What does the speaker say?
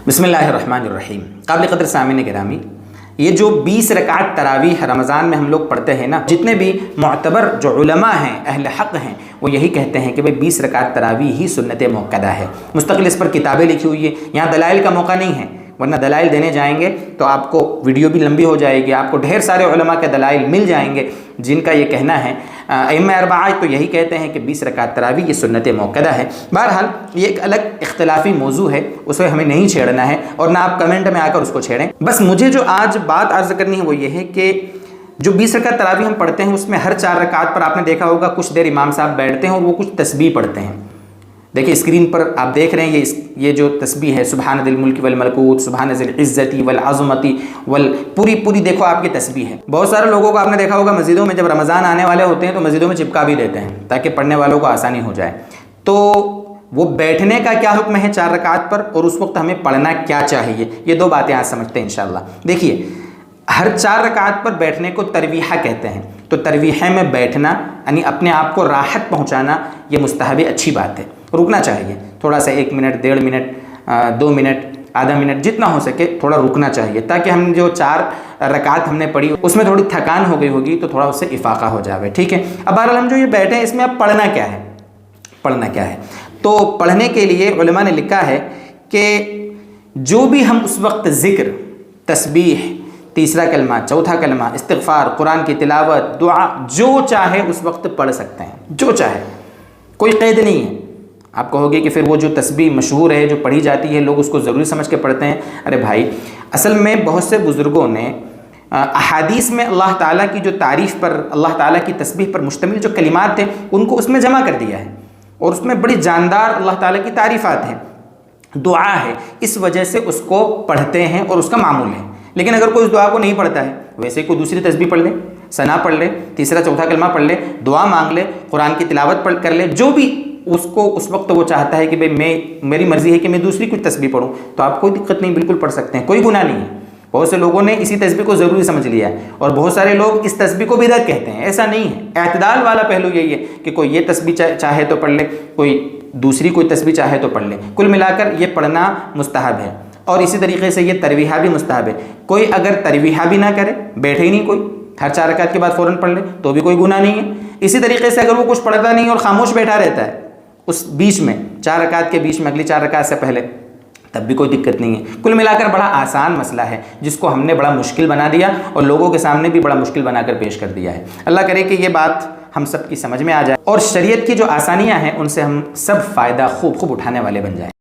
बिस्मिल्लाहिर्रहमानिर्रहीम। काबिल क़द्र सामिन गिरामी, ये जो 20 रकात तरावीह रमज़ान में हम लोग पढ़ते हैं ना, जितने भी मुअतबर जो उलमा हैं, अहले हक़ हैं, वो यही कहते हैं कि भाई 20 रकात तरावीह ही सुन्नत मुअक्कदा है। मुस्तक़िल इस पर किताबें लिखी हुई है। यहाँ दलाइल का मौका नहीं है, वरना दलाइल देने जाएंगे तो आपको वीडियो भी लंबी हो जाएगी। आपको ढेर सारे उलमा के दलाइल मिल जाएंगे जिनका ये कहना है। अइम्मा अरबआ तो यही कहते हैं कि 20 रकात तरावीह ये सुन्नत मुअक्कदा है। बहरहाल ये एक अलग इख्तिलाफी मौजू है, उसे हमें नहीं छेड़ना है और ना आप कमेंट में आकर उसको छेड़ें। बस मुझे जो आज बात अर्ज़ करनी है वो ये है कि जो 20 रकात तरावीह हम पढ़ते हैं उसमें हर 4 रकात पर आपने देखा होगा कुछ देर इमाम साहब बैठते हैं और वो कुछ तस्बीह पढ़ते हैं। देखिए स्क्रीन पर आप देख रहे हैं ये जो तस्बीह है, सुबहान दिल मुल्क वल मलकूत, सुबहान ज़िल इज़्ज़ति वल अज़मती वल, पूरी देखो आपकी तस्बीह है। बहुत सारे लोगों को आपने देखा होगा मस्जिदों में जब रमज़ान आने वाले होते हैं तो मस्जिदों में चिपका भी देते हैं ताकि पढ़ने वालों को आसानी हो जाए। तो वो बैठने का क्या हुक्म है 4 रकात पर और उस वक्त हमें पढ़ना क्या चाहिए, ये 2 बातें आज समझते हैं इंशाअल्लाह। देखिए, हर 4 रकात पर बैठने को तरवीहा कहते हैं। तो तरवीहा में बैठना यानी अपने आप को राहत पहुँचाना, ये मुस्तहब अच्छी बात है। रुकना चाहिए थोड़ा सा, 1 मिनट, 1.5 मिनट, 2 मिनट, आधा मिनट, जितना हो सके थोड़ा रुकना चाहिए ताकि हम जो 4 रकात हमने पढ़ी उसमें थोड़ी थकान हो गई होगी तो थोड़ा उससे इफाका हो जाए। ठीक है। अब बहरहाल हम जो ये बैठे हैं इसमें अब पढ़ना क्या है, तो पढ़ने के लिए उलमा ने लिखा है कि जो भी हम उस वक्त ज़िक्र, तस्बीह, तीसरा कलमा, चौथा कलमा, इस्तिग़फ़ार, कुरान की तिलावत, दुआ, जो चाहे उस वक्त पढ़ सकते हैं, जो चाहे, कोई क़ैद नहीं है। आप कहोगे कि फिर वो जो तस्बीह मशहूर है जो पढ़ी जाती है लोग उसको ज़रूरी समझ के पढ़ते हैं। अरे भाई, असल में बहुत से बुज़ुर्गों ने अहादीस में अल्लाह ताला की जो तारीफ़ पर, अल्लाह ताला की तस्बीह पर मुश्तमिल जो कलिमात थे उनको उसमें जमा कर दिया है और उसमें बड़ी जानदार अल्लाह ताला की तारीफ़ात हैं, दुआ है, इस वजह से उसको पढ़ते हैं और उसका मामूल है। लेकिन अगर कोई उस दुआ को नहीं पढ़ता है, वैसे कोई दूसरी तस्बीह पढ़ ले, सना पढ़ ले, तीसरा चौथा कलमा पढ़ ले, दुआ मांग ले, कुरान की तिलावत कर ले, जो भी उसको उस वक्त वो चाहता है कि भाई मेरी मर्ज़ी है कि मैं दूसरी कुछ तस्बीह पढ़ूँ, तो आप कोई दिक्कत नहीं, बिल्कुल पढ़ सकते हैं, कोई गुनाह नहीं है। बहुत से लोगों ने इसी तस्बीह को ज़रूरी समझ लिया है और बहुत सारे लोग इस तस्बीह को बिदअत कहते हैं। ऐसा नहीं है। एतदाल वाला पहलू यही है कि कोई ये तस्बीह चाहे तो पढ़ ले, कोई दूसरी कोई तस्बीह चाहे तो पढ़ ले। कुल मिलाकर ये पढ़ना मुस्तहब है और इसी तरीके से ये तरवीहा भी मुस्तहब है। कोई अगर तरवीहा भी ना करे, बैठे ही नहीं, कोई हर 4 रकात के बाद फ़ौरन पढ़ ले तो भी कोई गुनाह नहीं है। इसी तरीके से अगर वो कुछ पढ़ता नहीं और खामोश बैठा रहता है उस बीच में, 4 रकात के बीच में, अगली 4 रकात से पहले, तब भी कोई दिक्कत नहीं है। कुल मिलाकर बड़ा आसान मसला है जिसको हमने बड़ा मुश्किल बना दिया और लोगों के सामने भी बड़ा मुश्किल बनाकर पेश कर दिया है। अल्लाह करे कि ये बात हम सब की समझ में आ जाए और शरीयत की जो आसानियाँ हैं उनसे हम सब फ़ायदा खूब उठाने वाले बन जाएं।